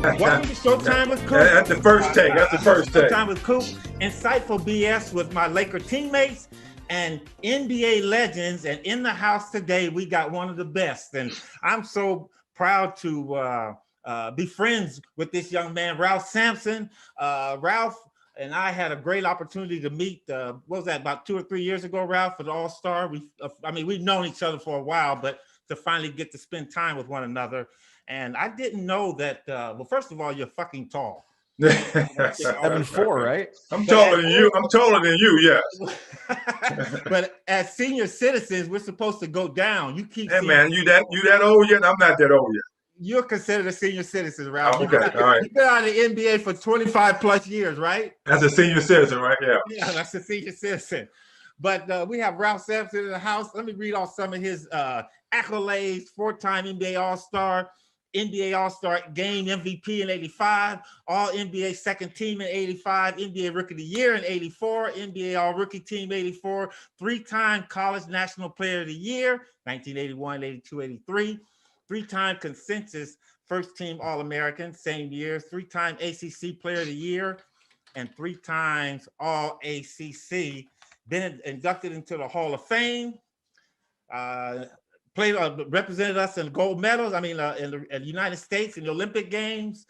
Welcome to Showtime with Coop. That's the first take. That's the first take. Showtime with Coop. Insightful BS with my Laker teammates and NBA legends. And in the house today, we got one of the best. And I'm so proud to be friends with this young man, Ralph Sampson. Ralph and I had a great opportunity to meet. What was that, about 2 or 3 years ago, Ralph, for the All-Star? We've known each other for a while, but to finally get to spend time with one another. And I didn't know that. Well, first of all, you're fucking tall. 7'4", right? I'm taller than you. I'm taller than you. Yes. But as senior citizens, we're supposed to go down. You keep. Hey man, you that old yet? I'm not that old yet. You're considered a senior citizen, Ralph. Oh, okay, all right. You've been out of the NBA for 25 plus years, right? That's a senior citizen, right? Yeah. Yeah, that's a senior citizen. But we have Ralph Sampson in the house. Let me read off some of his accolades: 4-time NBA All-Star, NBA All-Star Game MVP in '85, All NBA Second Team in '85, NBA Rookie of the Year in '84, NBA All Rookie Team '84, 3-time College National Player of the Year 1981, '82, '83, 3-time Consensus First Team All-American same year, 3-time ACC Player of the Year, and 3 times All ACC. Been inducted into the Hall of Fame. Represented us in gold medals. In the United States in the Olympic Games.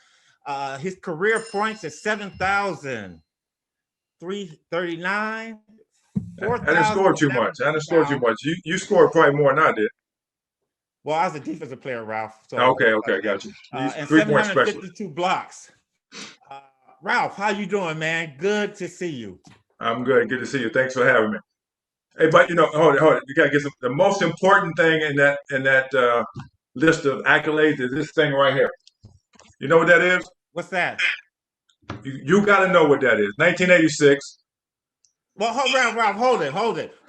His career points is 7,339. I didn't score too much. You scored probably more than I did. Well, I was a defensive player, Ralph. So, okay, got you. And 752 blocks. Ralph, how you doing, man? Good to see you. I'm good. Good to see you. Thanks for having me. Hey, but hold it. You gotta get the most important thing in that list of accolades is this thing right here. You know what that is? What's that? You got to know what that is. 1986. Well, Ralph, hold it.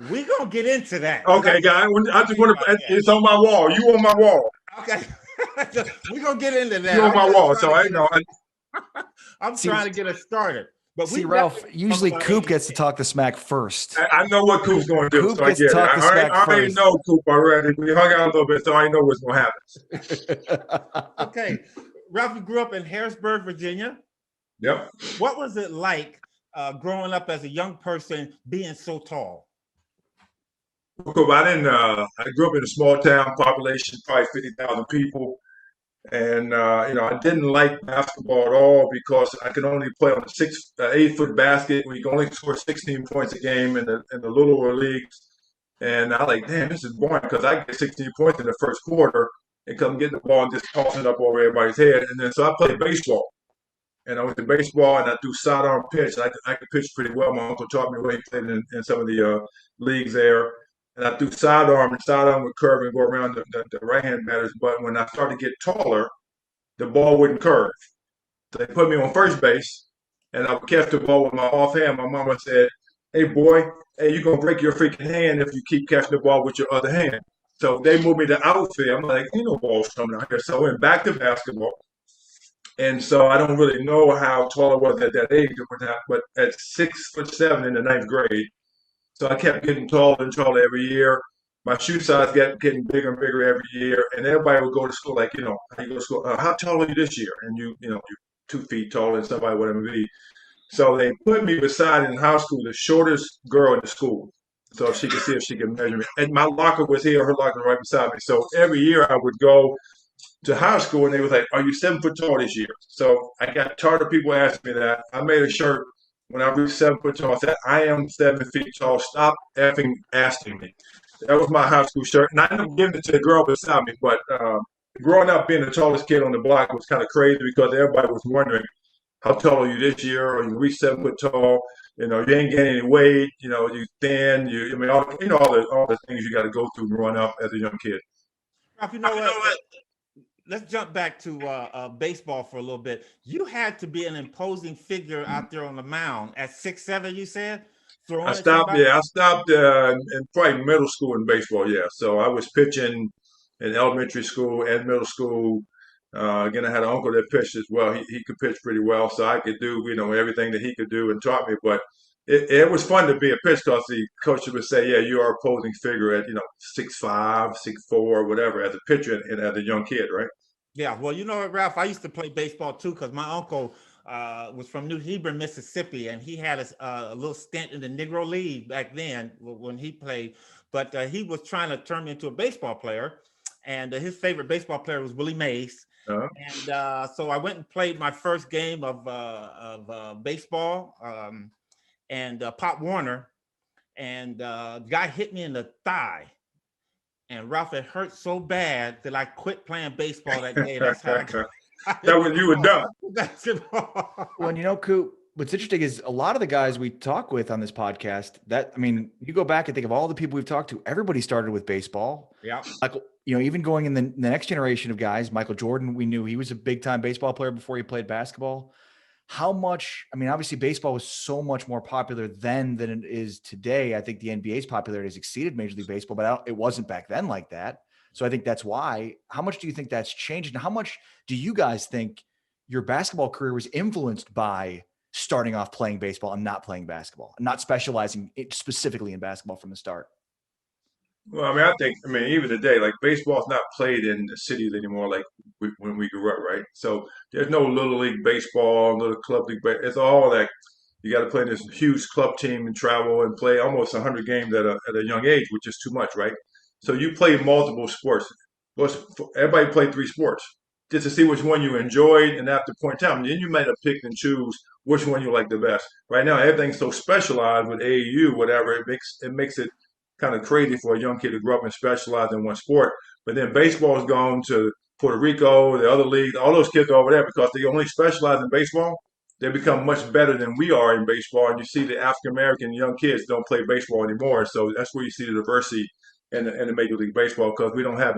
We're going to get into that. Okay, guy. I just want to, it's on my wall. You on my wall. Okay. We're going to get into that. You on my wall, so I know. I'm trying to get us started. But see, Ralph, usually Coop gets to talk the smack first. I know what Coop's going to do. Coop gets to talk the smack first. I already know Coop already. We hung out a little bit, so I know what's going to happen. Okay. Ralph, you grew up in Harrisburg, Virginia. Yep. What was it like growing up as a young person being so tall? I grew up in a small town, population probably 50,000 people, and I didn't like basketball at all because I could only play on a 8-foot basket. We could only score 16 points a game in the littler leagues, and I like, damn, this is boring because I get 16 points in the first quarter and come get the ball and just tossing it up over everybody's head, and then so I played baseball. And I went to baseball, and I do sidearm pitch. I could pitch pretty well. My uncle taught me what he played in some of the leagues there. And I threw sidearm would curve and go around the right-hand batter's butt. When I started to get taller, the ball wouldn't curve. So they put me on first base, and I would catch the ball with my offhand. My mama said, hey, boy, you're going to break your freaking hand if you keep catching the ball with your other hand. So they moved me to outfield. I'm like, ain't no balls coming out here. So I went back to basketball. And so I don't really know how tall I was at that age, but at 6'7" in the 9th grade. So I kept getting taller and taller every year. My shoe size getting bigger and bigger every year. And everybody would go to school like, how you go to school? How tall are you this year? And you're 2 feet taller than somebody, whatever it be. So they put me beside in high school the shortest girl in the school, so she could see if she could measure me. And my locker was here, her locker was right beside me. So every year I would go to high school, and they was like, are you 7 foot tall this year? So I got tired of people asking me that. I made a shirt when I reached 7 foot tall. I said, I am 7 feet tall. Stop effing asking me. That was my high school shirt. And I ended up giving it to the girl beside me. But growing up being the tallest kid on the block was kind of crazy because everybody was wondering, how tall are you this year? Or you reach 7 foot tall? You ain't getting any weight. You thin. All the things you got to go through growing up as a young kid. Ralph, you know what? Let's jump back to baseball for a little bit. You had to be an imposing figure out there on the mound at 6'7", you said? I stopped in probably middle school in baseball, yeah. So I was pitching in elementary school and middle school. Again, I had an uncle that pitched as well. He could pitch pretty well, so I could do, everything that he could do and taught me. But it was fun to be a pitch because the coach would say, yeah, you are a opposing figure at, 6'5", 6'4", whatever, as a pitcher and as a young kid, right? Yeah, well, you know what, Ralph? I used to play baseball too because my uncle was from New Hebron, Mississippi, and he had a little stint in the Negro League back then when he played. But he was trying to turn me into a baseball player, and his favorite baseball player was Willie Mays. Uh, And so I went and played my first game of baseball, and Pop Warner, and guy hit me in the thigh. And Ralph, it hurt so bad that I quit playing baseball that day. That's how I got that when you were done. basketball. Well, and you know, Coop, what's interesting is a lot of the guys we talk with on this podcast that, I mean, you go back and think of all the people we've talked to, everybody started with baseball. Yeah. Like, you know, even going in the next generation of guys, Michael Jordan, we knew he was a big time baseball player before he played basketball. How much, I mean, obviously baseball was so much more popular then than it is today. I think the NBA's popularity has exceeded Major League Baseball, but it wasn't back then like that. So I think that's why. How much do you think that's changed? And how much do you guys think your basketball career was influenced by starting off playing baseball and not playing basketball, and not specializing specifically in basketball from the start? Well, I mean, I mean, even today, like baseball's not played in the cities anymore, like when we grew up, right? So there's no little league baseball, little club league. It's all like you got to play in this huge club team and travel and play almost 100 games at a young age, which is too much, right? So you play multiple sports. Everybody played three sports just to see which one you enjoyed, and after a point in time, then you might have picked and choose which one you like the best. Right now, everything's so specialized with AAU, whatever. It makes it kind of crazy for a young kid to grow up and specialize in one sport. But then baseball's gone to Puerto Rico, the other leagues, all those kids are over there because they only specialize in baseball. They become much better than we are in baseball. And you see the African American young kids don't play baseball anymore. So that's where you see the diversity in the Major League Baseball because we don't have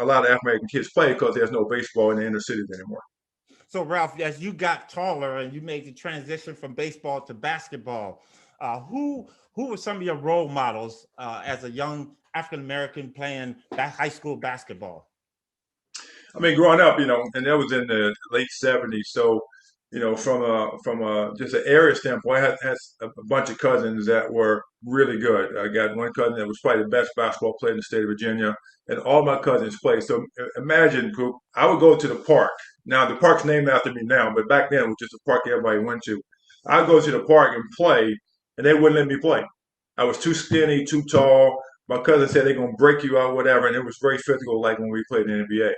a lot of African American kids play because there's no baseball in the inner cities anymore. So, Ralph, as you got taller and you made the transition from baseball to basketball, who were some of your role models as a young African American playing high school basketball? I mean, growing up, and that was in the late '70s. So, from a just an area standpoint, I had a bunch of cousins that were really good. I got one cousin that was probably the best basketball player in the state of Virginia, and all my cousins played. So imagine, Coop, I would go to the park. Now the park's named after me now, but back then it was just a park everybody went to. I'd go to the park and play, and they wouldn't let me play. I was too skinny, too tall. My cousin said they're gonna break you out, whatever, and it was very physical, like when we played in the NBA.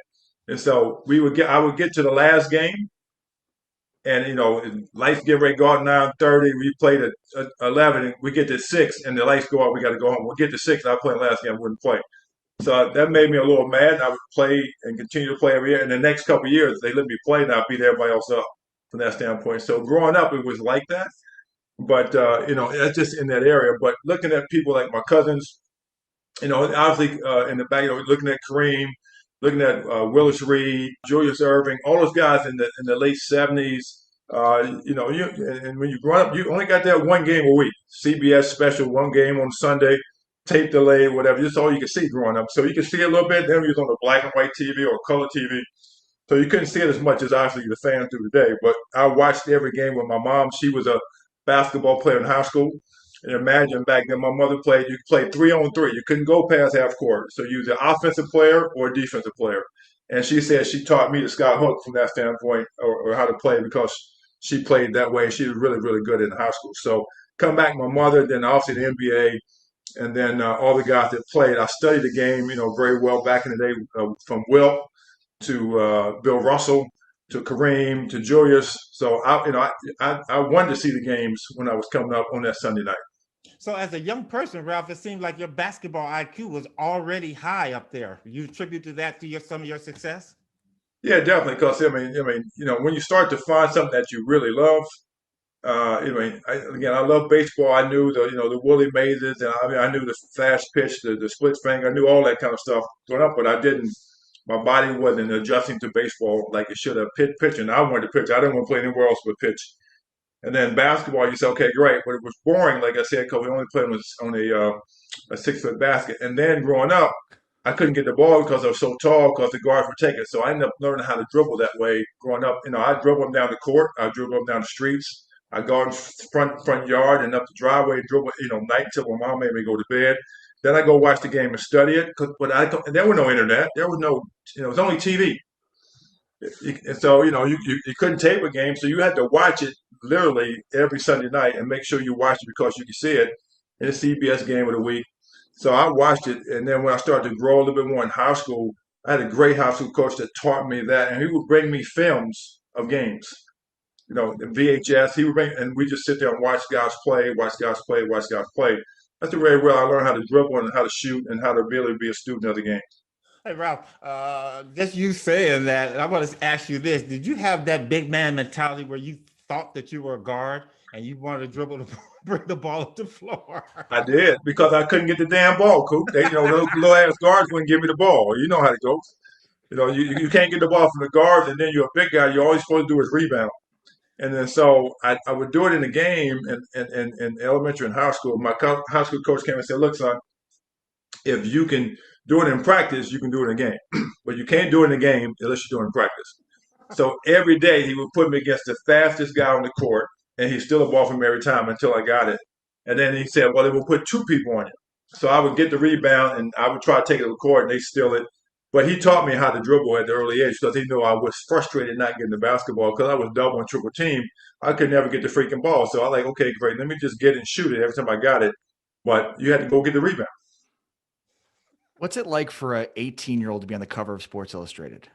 And so I would get to the last game, and lights get ready to go out 9:30. We played at 11, and we get to 6, and the lights go out. We got to go home. We get to 6, and I play the last game. I wouldn't play. So that made me a little mad. I would play and continue to play every year. And the next couple of years, they let me play, and I beat everybody else up from that standpoint. So growing up, it was like that. But that's just in that area. But looking at people like my cousins, obviously in the back, looking at Kareem, looking at Willis Reed, Julius Irving, all those guys in the late '70s. And when you grow up, you only got that one game a week. CBS special, one game on Sunday, tape delay, whatever. That's all you could see growing up. So you could see a little bit. Then we was on the black and white TV or color TV. So you couldn't see it as much as obviously the fans do today. But I watched every game with my mom. She was a basketball player in high school. And imagine back then, my mother played, you could play 3-on-3. You couldn't go past half court. So you was an offensive player or a defensive player. And she said she taught me the sky hook from that standpoint or how to play because she played that way. She was really, really good in high school. So come back, my mother, then obviously the NBA, and then all the guys that played. I studied the game, very well back in the day from Wilt to Bill Russell to Kareem to Julius. So I wanted to see the games when I was coming up on that Sunday night. So as a young person, Ralph, it seemed like your basketball IQ was already high up there. You attribute to that to some of your success? Yeah, definitely. Because when you start to find something that you really love, I love baseball. I knew the Willie Mazes, and I knew the fast pitch, the split finger. I knew all that kind of stuff growing up, but I didn't. My body wasn't adjusting to baseball like it should have. Pitching, I wanted to pitch. I didn't want to play anywhere else but pitch. And then basketball, you say, okay, great, but it was boring, like I said, because we only played on a 6-foot basket. And then growing up, I couldn't get the ball because I was so tall because the guards were taking it. So I ended up learning how to dribble that way growing up. I dribble them down the court. I dribble them down the streets. I go in front yard and up the driveway, dribble, night until my mom made me go to bed. Then I go watch the game and study it. But there was no internet. There was no, it was only TV. And so, you couldn't tape a game, so you had to watch it literally every Sunday night and make sure you watched it because you could see it in the CBS game of the week. So I watched it, and then when I started to grow a little bit more in high school, I had a great high school coach that taught me that, and he would bring me films of games. VHS. He would bring, and we just sit there and watch guys play, watch guys play, watch guys play. That's the very well I learned how to dribble and how to shoot and how to really be a student of the game. Hey, Ralph, just you saying that, I want to ask you this. Did you have that big man mentality where you thought that you were a guard and you wanted to dribble the bring the ball up the floor? I did because I couldn't get the damn ball, Coop. Little ass guards wouldn't give me the ball. You know how it goes. You can't get the ball from the guards, and then you're a big guy. You're always supposed to do is rebound. And then so I would do it in the game in elementary and high school. My high school coach came and said, "Look, son, if you can do it in practice, you can do it in a game. But you can't do it in a game unless you do it in practice." So every day he would put me against the fastest guy on the court, and he steal the ball from me every time until I got it. And then he said, "Well, they will put two people on you." So I would get the rebound, and I would try to take it to the court, and they steal it. But he taught me how to dribble at the early age because he knew I was frustrated not getting the basketball because I was double and triple team. I could never get the freaking ball. So I like, okay, great, let me just get it and shoot it every time I got it. But you had to go get the rebound. What's it like for a 18-year-old to be on the cover of Sports Illustrated?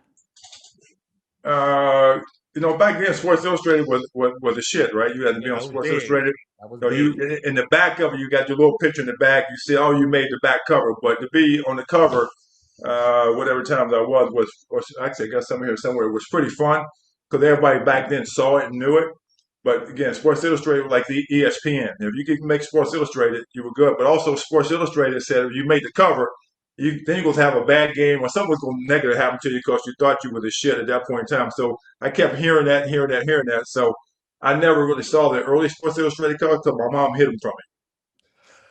Back then Sports Illustrated was the shit, right? You had to be on Sports Illustrated. You in the back cover, you got your little picture in the back. You see, oh, you made the back cover, but to be on the cover, whatever times I was, or actually I got some here somewhere. It was pretty fun because everybody back then saw it and knew it. But again, Sports Illustrated was like the ESPN. If you could make Sports Illustrated, you were good. But also Sports Illustrated said if you made the cover, then you're going to have a bad game or something was going to negative happen to you because you thought you were the shit at that point in time. So I kept hearing that. So I never really saw the early Sports Illustrated cover until my mom hid them from me.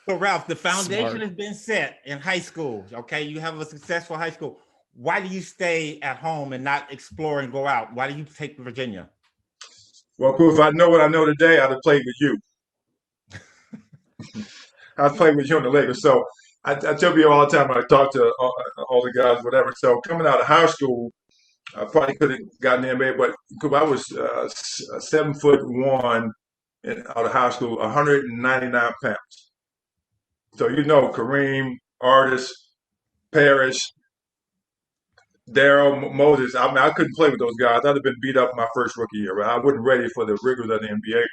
So Ralph, the foundation has been set in high school. Okay, you have a successful high school. Why do you stay at home and not explore and go out? Why do you take Virginia? Well, Coop, if I know what I know today, I'd have played with you. I'd played with you on the Lakers. So I tell people all the time when I talk to all the guys, whatever. So coming out of high school, I probably could have gotten the NBA, but I was 7'1" out of high school, 199 pounds. So Kareem, Artis, Parrish, Daryl, Moses. I mean, I couldn't play with those guys. I'd have been beat up my first rookie year. Right? I wasn't ready for the rigors of the NBA.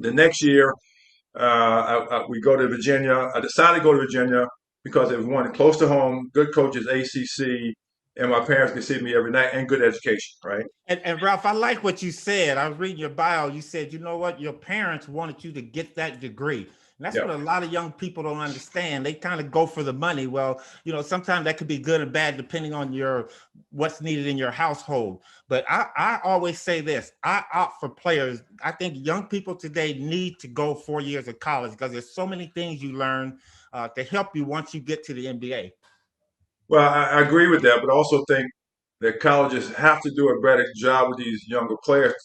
The next year, we go to Virginia. I decided to go to Virginia because it was one close to home, good coaches, ACC, and my parents could see me every night, and good education, right? And Ralph, I like what you said. I was reading your bio. You said, you know what? Your parents wanted you to get that degree. And that's what a lot of young people don't understand. They kind of go for the money. Well, sometimes that could be good and bad depending on what's needed in your household. But I always say this. I opt for players. I think young people today need to go 4 years of college because there's so many things you learn to help you once you get to the NBA. Well, I agree with that, but I also think that colleges have to do a better job with these younger players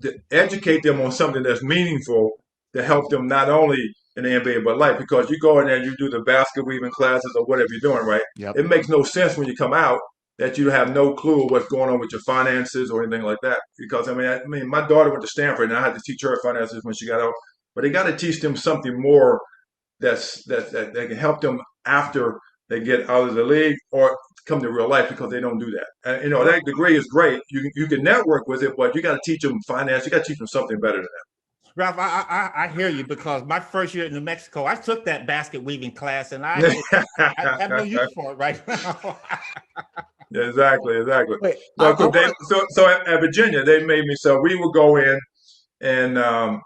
to educate them on something that's meaningful to help them not only in the NBA but life. Because you go in there, you do the basket weaving classes or whatever you're doing, right? Yep. It makes no sense when you come out that you have no clue what's going on with your finances or anything like that. Because I mean, my daughter went to Stanford, and I had to teach her finances when she got out. But they got to teach them something more that can help them after they get out of the league or come to real life, because they don't do that. And that degree is great. You can network with it, but you got to teach them finance. You got to teach them something better than that. Ralph, I hear you, because my first year in New Mexico, I took that basket weaving class, and I have no use for it right now. Exactly. Wait, so at Virginia, they made me so we would go in and the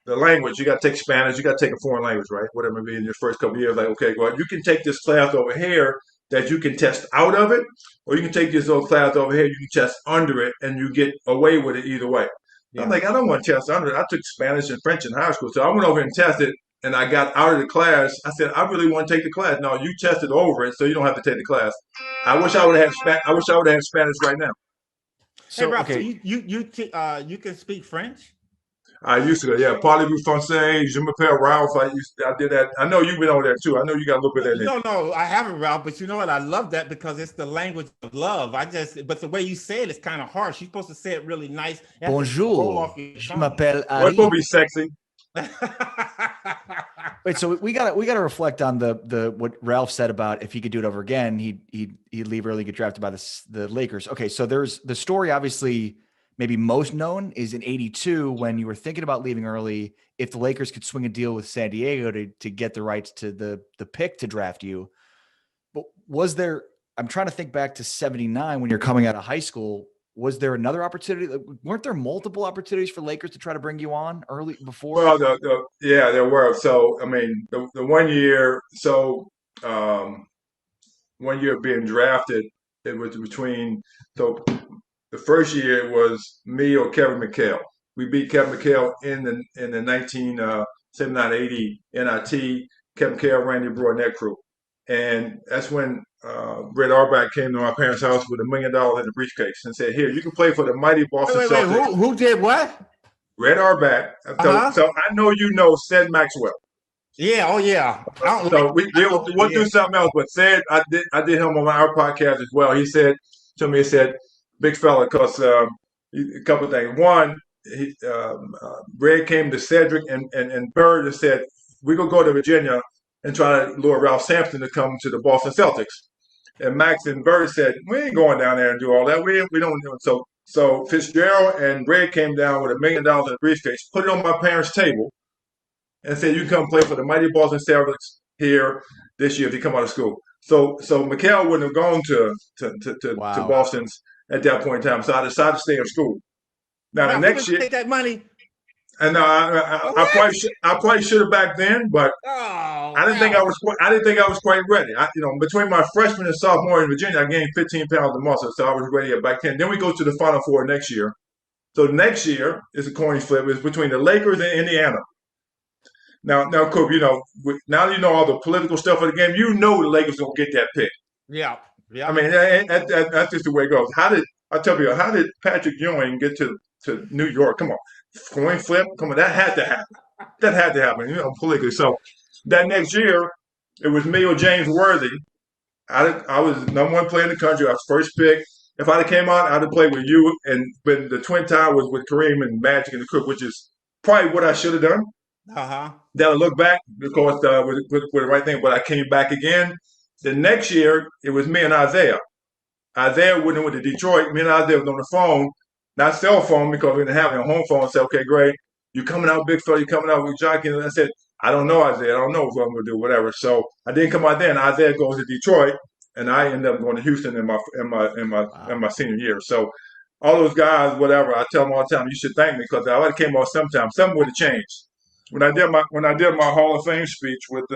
language, you got to take Spanish, you got to take a foreign language, right? Whatever it be in your first couple of years, like, okay, well, you can take this class over here that you can test out of it, or you can take this old class over here, you can test under it, and you get away with it either way. Yeah. I'm like, I don't want to test under it. I took Spanish and French in high school, so I went over and tested, and I got out of the class. I said, I really want to take the class. No, you tested over it, so you don't have to take the class. I wish I would have had Spanish right now. So, hey, Ralph, okay. So you can speak French? I used to go, yeah, Parlez-vous français, je m'appelle Ralph. I did that. I know you've been over there too. I know you got a little bit of that. No, I haven't, Ralph, but you know what? I love that because it's the language of love. But the way you say it is kind of harsh. You're supposed to say it really nice. Bonjour, je m'appelle Well, it's Ari. supposed to be sexy. Wait, so we gotta reflect on the what Ralph said about if he could do it over again, he'd leave early, get drafted by the Lakers. Okay, so there's the story, obviously maybe most known is in '82 when you were thinking about leaving early. If the Lakers could swing a deal with San Diego to get the rights to the pick to draft you, but was there? I'm trying to think back to '79 when you're coming out of high school. Was there another opportunity? Weren't there multiple opportunities for Lakers to try to bring you on early before? Well, yeah, there were. So, I mean, the 1 year, one year being drafted, it was between, so the first year it was me or Kevin McHale. We beat Kevin McHale in the 1979-80 NIT. Kevin McHale, Randy Brewer, and that crew. And that's when Red Auerbach came to my parents' house with $1 million in a briefcase and said, "Here, you can play for the mighty Boston Celtics." Who did what? Red Auerbach. So I know you know Sid Maxwell. Yeah, oh yeah. So we'll do something else. But Sid, I did him on our podcast as well. He said to me, he said, "Big fella," because a couple of things. One, Red came to Cedric and Bird and said, "We're gonna go to Virginia and try to lure Ralph Sampson to come to the Boston Celtics." And Max and Bird said, "We ain't going down there and do all that. We don't do it." So Fitzgerald and Red came down with $1 million in a briefcase, put it on my parents' table, and said, "You come play for the mighty Boston Celtics here this year if you come out of school." So McHale wouldn't have gone to Boston's at that point in time. So I decided to stay in school. Now the next year, take that money. And I probably should have back then, but I didn't think I was quite ready. Between my freshman and sophomore in Virginia, I gained 15 pounds of muscle, so I was ready back then. Then we go to the Final Four next year. So next year is a coin flip. It's between the Lakers and Indiana. Now, Coop, now that you know all the political stuff of the game, the Lakers gonna get that pick. Yeah. I mean, that's just the way it goes. How did Patrick Ewing get to New York? Come on. Coin flip, come on, that had to happen. Politically. So that next year, it was me or James Worthy. I was the number one player in the country. I was first pick. If I'd have came out, I'd have played with you. But the twin tie was with Kareem and Magic and the Coop, which is probably what I should have done. That I look back, because with the right thing. But I came back again. The next year, it was me and Isaiah. Isaiah went to Detroit. Me and Isaiah was on the phone. Not cell phone, because we didn't have a home phone. I said, "Okay, great. You coming out, big fella? You coming out with Jockey?" And I said, "I don't know, Isaiah. I don't know what I'm going to do, whatever." So I didn't come out then. Isaiah goes to Detroit, and I end up going to Houston in my senior year. So all those guys, whatever, I tell them all the time, "You should thank me, because I would have came out sometime. Something would have changed." When I did my Hall of Fame speech with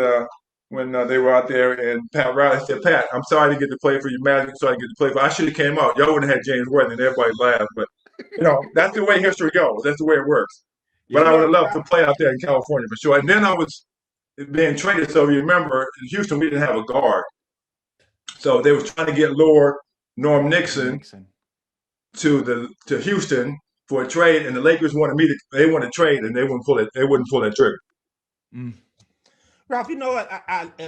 when they were out there, and Pat Riley said, "Pat, I'm sorry to get to play for you, Magic. Sorry to get to play for. I should have came out. Y'all would have had James Worthy, and everybody laughed, but." That's the way history goes. That's the way it works. But I would have loved to play out there in California for sure. And then I was being traded. So you remember, in Houston, we didn't have a guard. So they was trying to get Norm Nixon to Houston for a trade, and the Lakers wanted they wanted to trade, and they wouldn't pull that trigger. Ralph, you know what?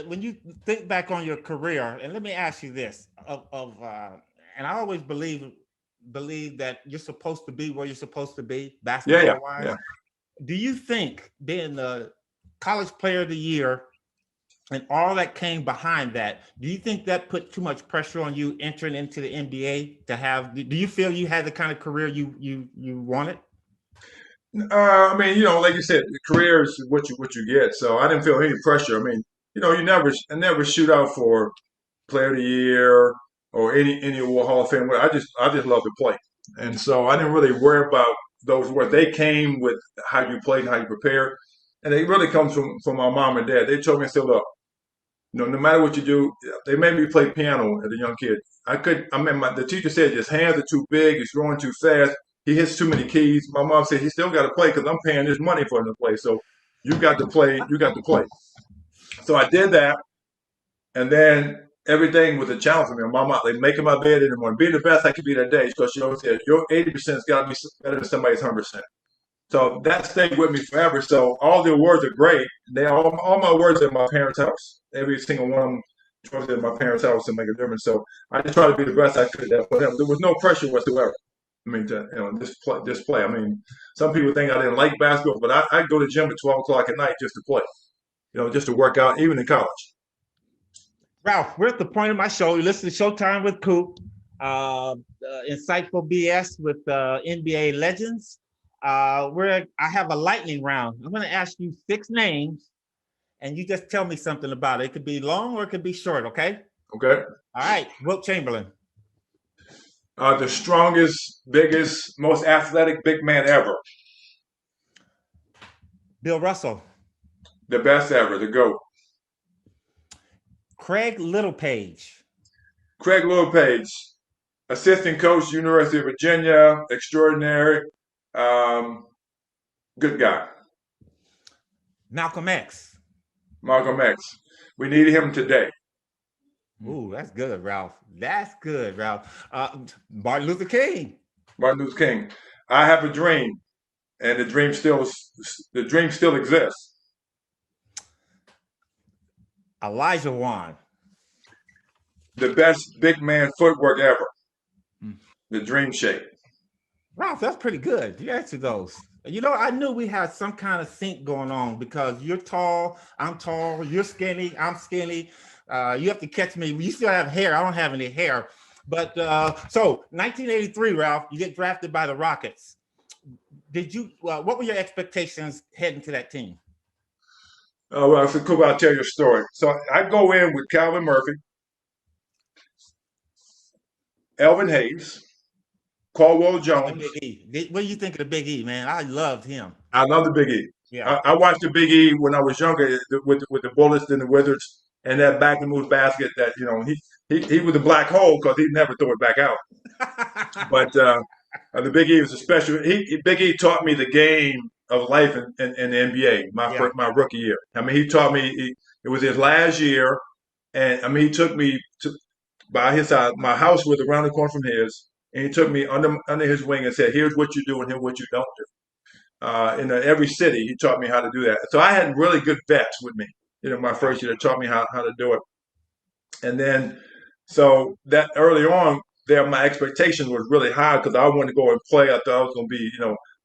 When you think back on your career, and let me ask you this: and I always believe that you're supposed to be where you're supposed to be, basketball-wise. Yeah. Do you think being the college player of the year and all that came behind that, do you think that put too much pressure on you entering into the NBA to have? Do you feel you had the kind of career you wanted? I mean, like you said, the career is what you get. So I didn't feel any pressure. I mean, you never shoot out for player of the year or any award, Hall of Fame. I just love to play, and so I didn't really worry about those words. They came with how you played and how you prepared, and it really comes from my mom and dad. They told me, I said, "Look, no matter what you do," they made me play piano as a young kid. The teacher said his hands are too big, he's growing too fast, he hits too many keys. My mom said he still got to play because I'm paying this money for him to play. So you got to play. So I did that, and then everything was a challenge for me. My mom, like making my bed in the morning, being the best I could be that day, because she always said your 80% has got to be better than somebody's 100%. So that stayed with me forever. So all the awards are great. All my awards are at my parents' house. Every single one of them trophies at my parents' house to make a difference. So I just try to be the best I could at for them. There was no pressure whatsoever. I mean, just play. I mean, some people think I didn't like basketball, but I go to the gym at 12 o'clock at night just to play. Just to work out, even in college. Ralph, we're at the point of my show. You listen to Showtime with Coop, insightful BS with NBA legends. I have a lightning round. I'm going to ask you 6 names, and you just tell me something about it. It could be long or it could be short, okay? Okay. All right. Wilt Chamberlain. The strongest, biggest, most athletic big man ever. Bill Russell. The best ever, the GOAT. Craig Littlepage. Craig Littlepage, assistant coach, University of Virginia, extraordinary, good guy. Malcolm X. Malcolm X. We needed him today. Ooh, that's good, Ralph. That's good, Ralph. Martin Luther King. Martin Luther King. I have a dream, and the dream still exists. Elijah Wan. The best big man footwork ever. The dream shape. Ralph, that's pretty good. You answered those. I knew we had some kind of sync going on because you're tall, I'm tall, you're skinny, I'm skinny. You have to catch me. You still have hair. I don't have any hair. But so 1983, Ralph, you get drafted by the Rockets. What were your expectations heading to that team? Well, so Coop, I'll tell you a story. So I go in with Calvin Murphy, Elvin Hayes, Caldwell Jones. Big E. What do you think of the Big E, man? I loved him. I love the Big E. Yeah. I watched the Big E when I was younger with the Bullets and the Wizards and that back and move basket that, he was a black hole because he never threw it back out. But the Big E was a special. Big E taught me the game of life in the NBA. My rookie year. I mean, he taught me. It was his last year, and I mean, he took me by his side. My house was around the corner from his, and he took me under his wing and said, "Here's what you do, and here's what you don't do." In every city, he taught me how to do that. So I had really good vets with me. My first year, they taught me how to do it, and then so that early on. My expectation was really high because I wanted to go and play. I thought I was going to be,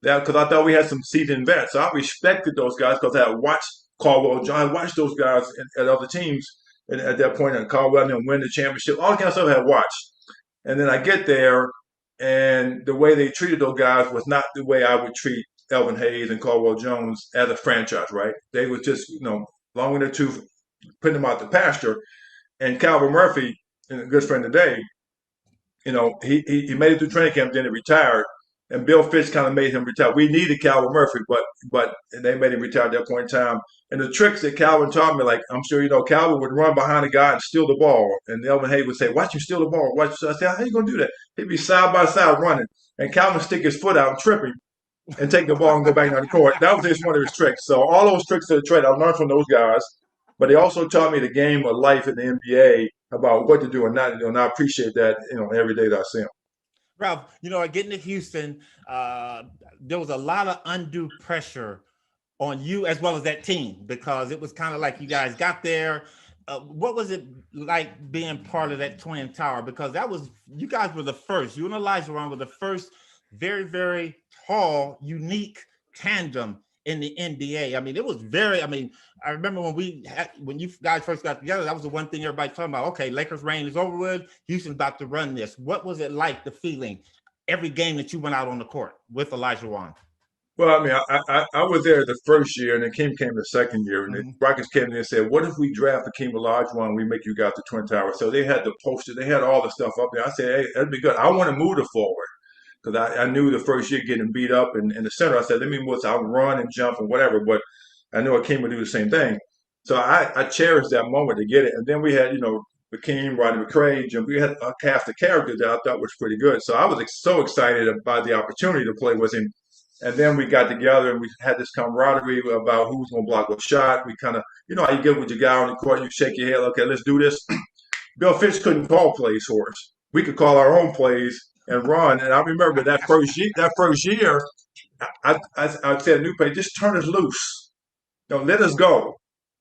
because I thought we had some seasoned vets. So I respected those guys because I had watched Caldwell John, watched those guys at other teams at that point, and Caldwell and win the championship. All the kind of stuff I had watched. And then I get there, and the way they treated those guys was not the way I would treat Elvin Hayes and Caldwell Jones as a franchise, right? They was just, long in the tooth, putting them out the pasture. And Calvin Murphy, a good friend today, he made it through training camp, then he retired, and Bill Fitch kind of made him retire. We needed Calvin Murphy, but they made him retire at that point in time. And the tricks that Calvin taught me, like I'm sure Calvin would run behind a guy and steal the ball, and Elvin Hayes would say, "Watch him steal the ball." I said, "How you gonna do that?" He'd be side by side running, and Calvin would stick his foot out and trip him, and take the ball and go back down the court. That was just one of his tricks. So all those tricks of the trade I learned from those guys, but they also taught me the game of life in the NBA. About what to do and not to do, and I appreciate that, every day that I see him. Ralph, getting to Houston, there was a lot of undue pressure on you as well as that team because it was kind of like you guys got there. What was it like being part of that Twin Tower? Because you guys were the first. You and Elijah Wan were the first very, very tall, unique tandem in the NBA. I mean, it was I remember when you guys first got together, that was the one thing everybody talking about. Okay, Lakers reign is over with. Houston's about to run this. What was it like, the feeling, every game that you went out on the court with Elijah Wan? Well, I mean, I was there the first year, and then Hakeem came the second year, and the Rockets came in and said, "What if we draft Hakeem Olajuwon? We make you guys the Twin Tower." So they had the poster, they had all the stuff up there. I said, "Hey, that'd be good. I want to move the forward." Because I knew the first year getting beat up in the center, I said, let me move. So I'll run and jump and whatever. But I knew Hakeem would do the same thing. So I cherished that moment to get it. And then we had, Hakeem, Rodney McCray, Jim. We had a cast of characters that I thought was pretty good. So I was so excited about the opportunity to play with him. And then we got together and we had this camaraderie about who was going to block what shot. We kind of, how you get with your guy on the court, you shake your head, okay, let's do this. Bill Fitch couldn't call plays for us. We could call our own plays and run. And I remember that first year, I said, new pay, just turn us loose. Don't let us go.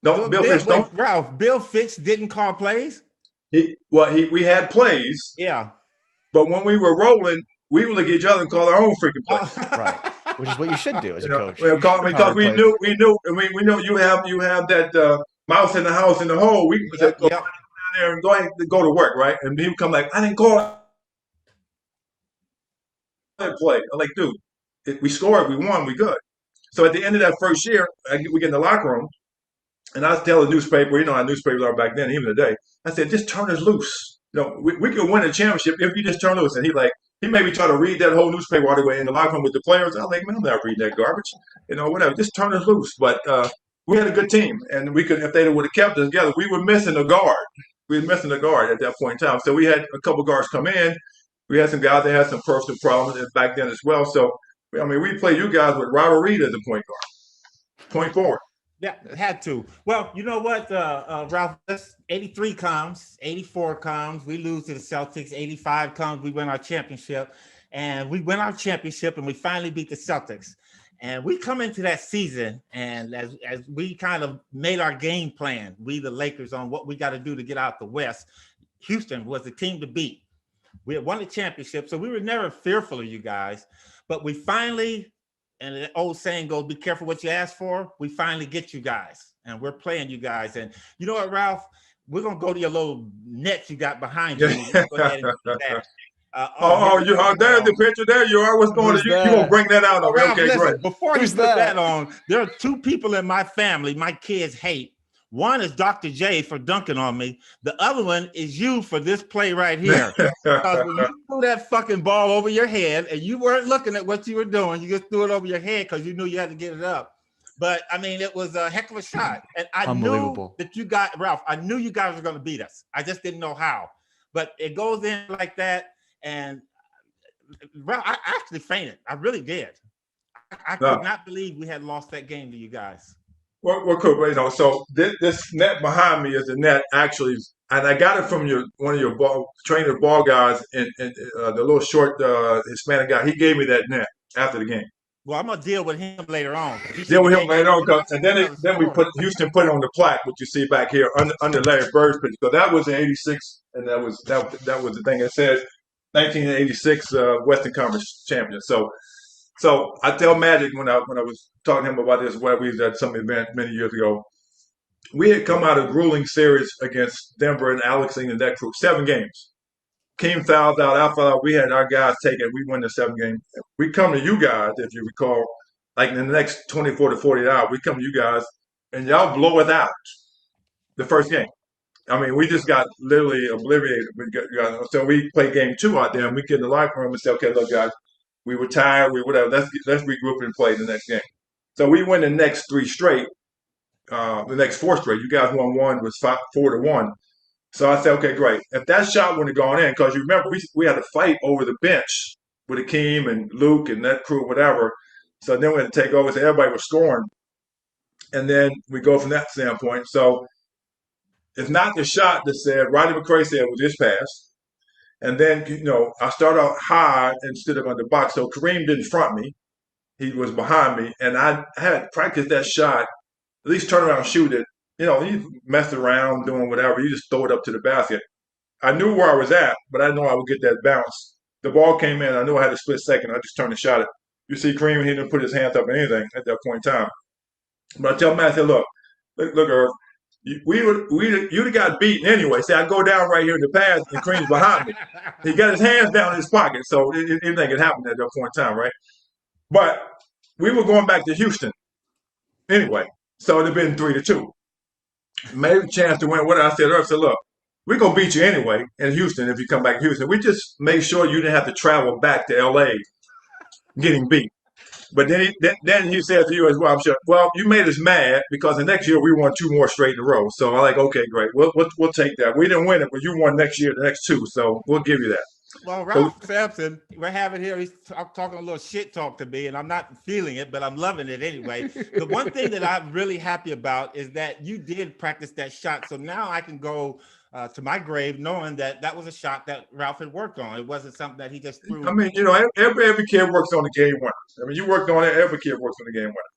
So Don't Bill Fitch. wait, Don't Ralph, Bill Fitch didn't call plays? we had plays, Yeah. but when we were rolling, we would look at each other and call our own freaking plays. Right. Which is what you should do as a coach. Because we knew, we know you have that mouse in the house in the hole. We said, go down there and go ahead and go to work, right? And he would come like, I didn't call that play. I'm like, dude, if we scored, we won, we good. So at the end of that first year, we get in the locker room, and I tell the newspaper, you know how newspapers are back then, even today. I said, just turn us loose. We could win a championship if you just turn loose. And he made me try to read that whole newspaper all the way in the locker room with the players. I was like, man, I'm not reading that garbage. Whatever. Just turn us loose. But we had a good team, and we could, if they would have kept us together, we were missing a guard. We were missing a guard at that point in time. So we had a couple guards come in. We had some guys that had some personal problems back then as well. So we played you guys with Robert Reed as a point guard, point forward. Yeah, had to. Well, you know what, Ralph, 83 comes, 84 comes, we lose to the Celtics, 85 comes, we win our championship, and we finally beat the Celtics. And we come into that season, and as we kind of made our game plan, we the Lakers, on what we got to do to get out the West, Houston was the team to beat. We had won the championship, so we were never fearful of you guys, but we finally, and the old saying goes, be careful what you ask for. We finally get you guys, and we're playing you guys. And you know what, Ralph? We're going to go to your little net you got behind you. Go ahead and do that. There's the picture there. You are. What's going on? You going to bring that out? Ralph, okay, listen, great. Before you put that on, there are two people in my family my kids hate. One is Dr. J for dunking on me. The other one is you for this play right here. Because when you threw that fucking ball over your head and you weren't looking at what you were doing, you just threw it over your head because you knew you had to get it up. But it was a heck of a shot. And I knew that you got, Ralph, I knew you guys were going to beat us. I just didn't know how. But it goes in like that. And Ralph, I actually fainted. I really did. I could not believe we had lost that game to you guys. Well, Coop, so this net behind me is the net actually, and I got it from one of your trainer ball guys, and the little short Hispanic guy. He gave me that net after the game. Well, I'm gonna deal with him later on. Deal with him later on, and then Houston put it on the plaque, which you see back here under Larry Bird's picture. So that was in '86, and that was the thing that said 1986 Western Conference champion. So I tell Magic when I was talking to him about this, where we was at some event many years ago, we had come out of a grueling series against Denver and Alex and that crew, 7 games. Hakeem fouled out, I fouled out. We had our guys take it. We win the 7 games. We come to you guys, if you recall, like in the next 24 to 48 hours, we come to you guys, and y'all blow us out the first game. We just got literally obliterated. So we play game 2 out there, and we get in the locker room and say, okay, look, guys, we were tired. We whatever. Let's regroup and play the next game. So we win the next 3 straight. The next 4 straight. You guys won 1, was 4-1. So I said, okay, great. If that shot wouldn't have gone in, because you remember we had a fight over the bench with Hakeem and Luke and that crew, whatever. So then we had to take over. So everybody was scoring, and then we go from that standpoint. So it's not the shot that said Rodney McCray said was his pass. And then, I started out high instead of on the box. So Kareem didn't front me. He was behind me. And I had practiced that shot, at least turn around and shoot it. You messed around doing whatever. You just throw it up to the basket. I knew where I was at, but I didn't know I would get that bounce. The ball came in. I knew I had a split second. I just turned and shot it. You see Kareem, he didn't put his hands up or anything at that point in time. But I tell Matt, I said, look, Irv, you'd have got beaten anyway. See, I go down right here in the pass, and Kareem's behind me. He got his hands down in his pocket, so anything could happen at that point in time, right? But we were going back to Houston anyway, so it'd have been 3-2. Maybe a chance to win. What I said, Irv said, look, we're going to beat you anyway in Houston if you come back to Houston. We just make sure you didn't have to travel back to L.A. getting beat. But then he said to you as well, I'm sure, well, you made us mad because the next year we won 2 more straight in a row. So I'm like, okay, great. We'll take that. We didn't win it, but you won next year, the next 2. So we'll give you that. Well, Ralph Sampson, we're having here, he's talking a little shit talk to me, and I'm not feeling it, but I'm loving it anyway. The one thing that I'm really happy about is that you did practice that shot. So now I can go to my grave, knowing that that was a shot that Ralph had worked on. It wasn't something that he just threw. I mean, every kid works on the game winner. I mean, you worked on it. Every kid works on the game winner.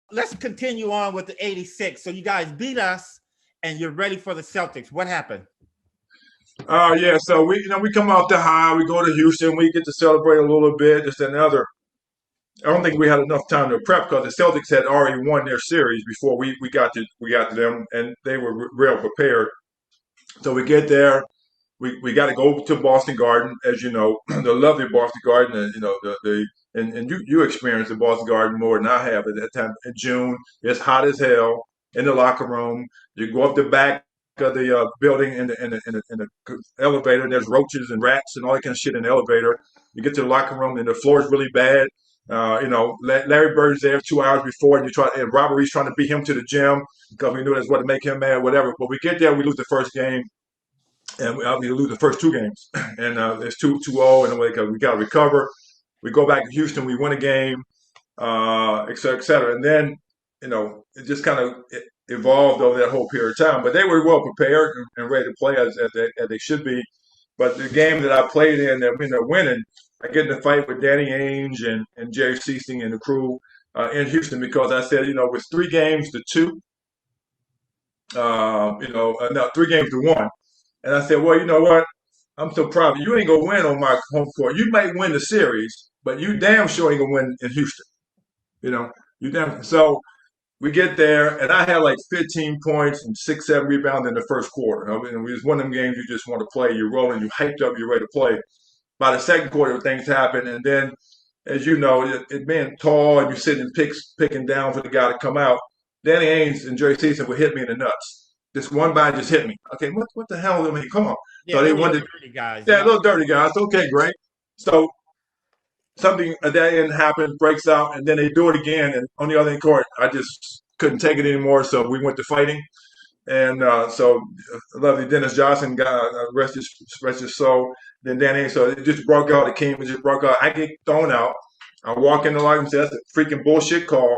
Let's continue on with the 86. So you guys beat us, and you're ready for the Celtics. What happened? Yeah. So we come out the high. We go to Houston. We get to celebrate a little bit. This and another. I don't think we had enough time to prep because the Celtics had already won their series before we got to them, and they were real prepared. So we get there. We got to go to Boston Garden, as you know, the lovely Boston Garden, and and you experienced the Boston Garden more than I have at that time. In June, it's hot as hell in the locker room. You go up the back of the building in the elevator, and there's roaches and rats and all that kind of shit in the elevator. You get to the locker room, and the floor is really bad. Larry Bird's there 2 hours before, and Robert Reed's trying to beat him to the gym because we knew that's what to make him mad, whatever. But we get there, we lose the first game. And we lose the first two games, and it's 2-0, and we got to recover. We go back to Houston, we win a game, et cetera, et cetera. And then, it just kind of evolved over that whole period of time. But they were well prepared and ready to play as they should be. But the game that I played in that we ended up winning, I get in a fight with Danny Ainge and Jerry Seasting and the crew in Houston because I said, with 3 games to 2, 3 games to 1. And I said, well, you know what? I'm so proud of you. You ain't going to win on my home court. You might win the series, but you damn sure ain't going to win in Houston. So we get there, and I had like 15 points and 6-7 rebounds in the first quarter. I mean, it was one of them games you just want to play. You're rolling, you hyped up, you're ready to play. By the second quarter, things happen, and then, as you know, it being tall and you're sitting picking down for the guy to come out, Danny Ainge and Jerry Season would hit me in the nuts. This one guy just hit me. Okay, what the hell? I mean, come on. Yeah, so they wanted dirty guys. Yeah, little dirty guys. Okay, great. So something at that end happens, breaks out, and then they do it again. And on the other end court, I just couldn't take it anymore. So we went to fighting. And so lovely Dennis Johnson got rest his soul. Then Danny, so it just broke out. Hakeem just broke out. I get thrown out. I walk in the locker room and say, that's a freaking bullshit call.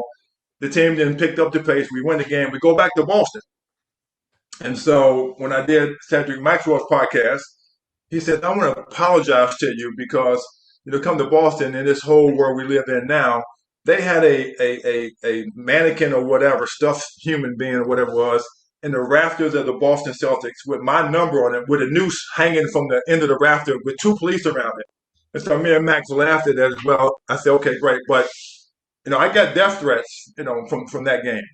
The team then picked up the pace. We win the game. We go back to Boston. And so when I did Cedric Maxwell's podcast, he said, I want to apologize to you because, come to Boston in this whole world we live in now, they had a mannequin or whatever, stuffed human being or whatever it was, in the rafters of the Boston Celtics with my number on it, with a noose hanging from the end of the rafter with 2 police around it. And so me and Max laughed at that as well. I said, okay, great. But, I got death threats, from that game.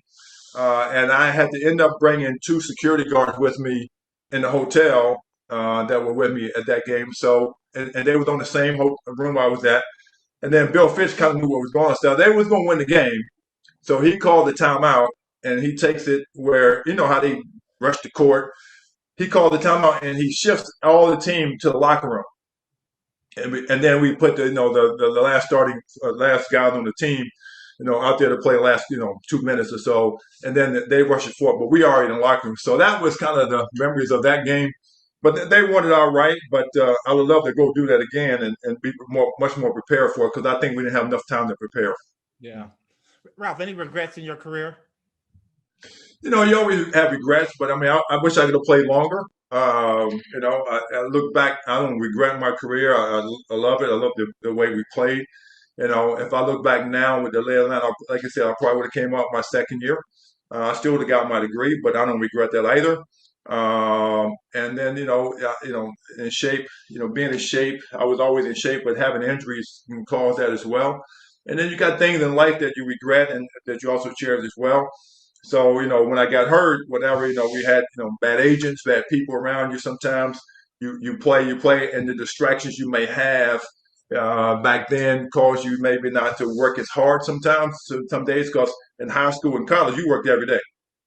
And I had to end up bringing 2 security guards with me in the hotel that were with me at that game. So, and they was on the same room I was at. And then Bill Fitch kind of knew what was going on. So they was going to win the game. So he called the timeout, and he takes it where, how they rush the court. He called the timeout, and he shifts all the team to the locker room. And then we put the last guys on the team, out there to play the last, 2 minutes or so, and then they rush it forward. But we are in the locker room. So that was kind of the memories of that game. But they won it all right. But I would love to go do that again and be much more prepared for it because I think we didn't have enough time to prepare. Yeah. Ralph, any regrets in your career? You always have regrets, but I mean, I wish I could have played longer. I look back, I don't regret my career. I love it. I love the way we played. If I look back now with the lay of the land, like I said, I probably would have came out my second year. I still would have got my degree, but I don't regret that either. And then, in shape, being in shape, I was always in shape, but having injuries can cause that as well. And then you got things in life that you regret and that you also cherish as well. So, when I got hurt, whatever, we had, bad agents, bad people around you. Sometimes you play, and the distractions you may have back then cause you maybe not to work as hard sometimes, some days, because in high school and college, you worked every day.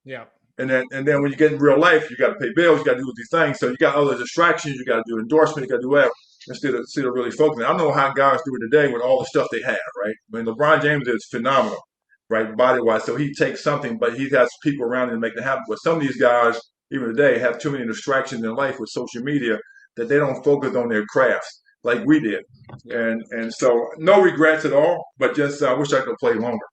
Yeah. And then when you get in real life, you got to pay bills, you got to do these things. So you got other distractions, you got to do endorsement, you got to do whatever, instead of really focusing. I don't know how guys do it today with all the stuff they have, right? I mean, LeBron James is phenomenal, right, body-wise. So he takes something, but he has people around him to make it happen. But some of these guys, even today, have too many distractions in life with social media that they don't focus on their crafts like we did. And so no regrets at all, but just I wish I could play longer.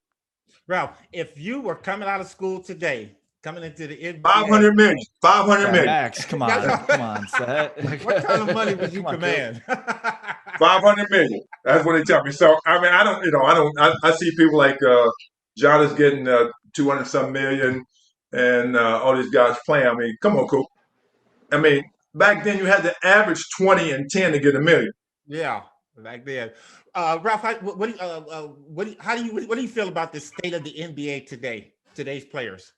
Ralph, if you were coming out of school today coming into the NBA. 500 million. 500 Yeah, million. Max, come on, Seth. What kind of money would you Come on, command? 500 million. That's what they tell me. So I mean, I see people like John is getting 200 some million, and all these guys playing. I mean, come on, Coop. I mean, back then you had to average 20 and 10 to get a million. Yeah, back then. Ralph, how do you feel about the state of the NBA today? Today's players.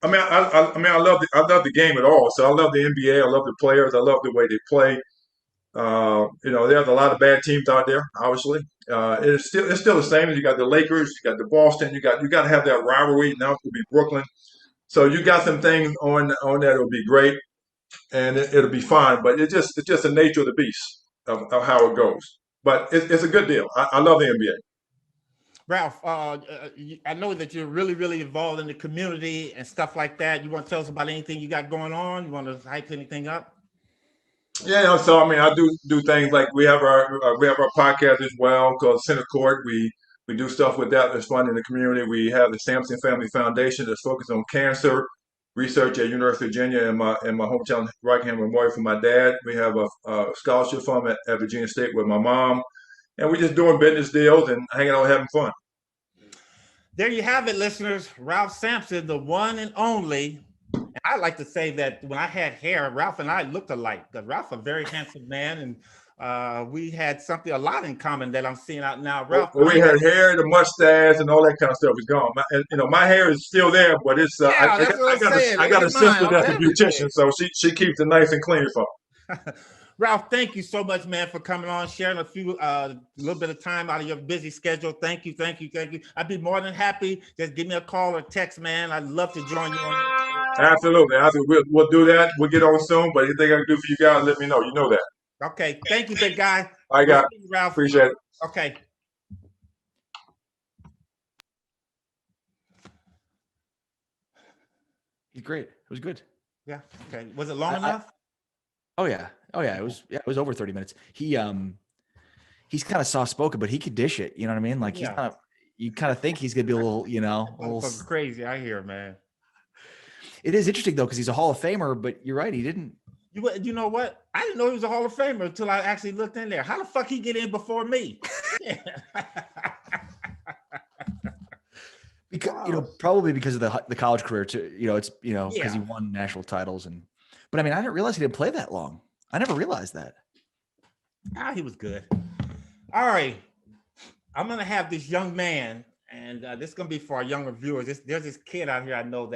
I mean, I love the game at all. So I love the NBA. I love the players. I love the way they play. There's a lot of bad teams out there. Obviously, it's still the same. You got the Lakers, you got the Boston. You got to have that rivalry. Now it's going to be Brooklyn. So you got some things on that. It'll be great, and it'll be fine. But it's just the nature of the beast of how it goes. But it's a good deal. I love the NBA. Ralph, I know that you're really, really involved in the community and stuff like that. You want to tell us about anything you got going on? You want to hype anything up? Yeah, so I mean, I do things like we have our podcast as well called Center Court. We do stuff with that that's fun in the community. We have the Sampson Family Foundation that's focused on cancer research at University of Virginia in my hometown Rockingham Memorial for my dad. We have a scholarship fund at Virginia State with my mom, and we're just doing business deals and hanging out, having fun. There you have it, listeners. Ralph Sampson, the one and only. And I like to say that when I had hair, Ralph and I looked alike. Ralph, a very handsome man, and we had a lot in common that I'm seeing out now. Ralph, we had hair, the mustache, and all that kind of stuff is gone. My hair is still there, but it's I got a sister that's a beautician, so she keeps it nice and clean for me. Ralph, thank you so much, man, for coming on, sharing a little bit of time out of your busy schedule. Thank you. I'd be more than happy. Just give me a call or text, man. I'd love to join you on. Absolutely. We'll do that. We'll get on soon, but anything I can do for you guys, let me know. You know that. Okay. Thank you, big guy. I got it, Ralph. Appreciate it. Okay. He's great. It was good. Yeah. Okay. Was it long enough? Oh yeah. It was over 30 minutes. He's kind of soft spoken, but he could dish it. You know what I mean? Like he's not. You kind of think he's gonna be a little, a little crazy. I hear, man. It is interesting though, because he's a Hall of Famer, but you're right. He didn't. You know what? I didn't know he was a Hall of Famer until I actually looked in there. How the fuck he get in before me? Because probably because of the college career too. It's because he won national titles but I mean, I didn't realize he didn't play that long. I never realized that. He was good. All right, I'm gonna have this young man, and this is gonna be for our younger viewers. There's this kid out here I know that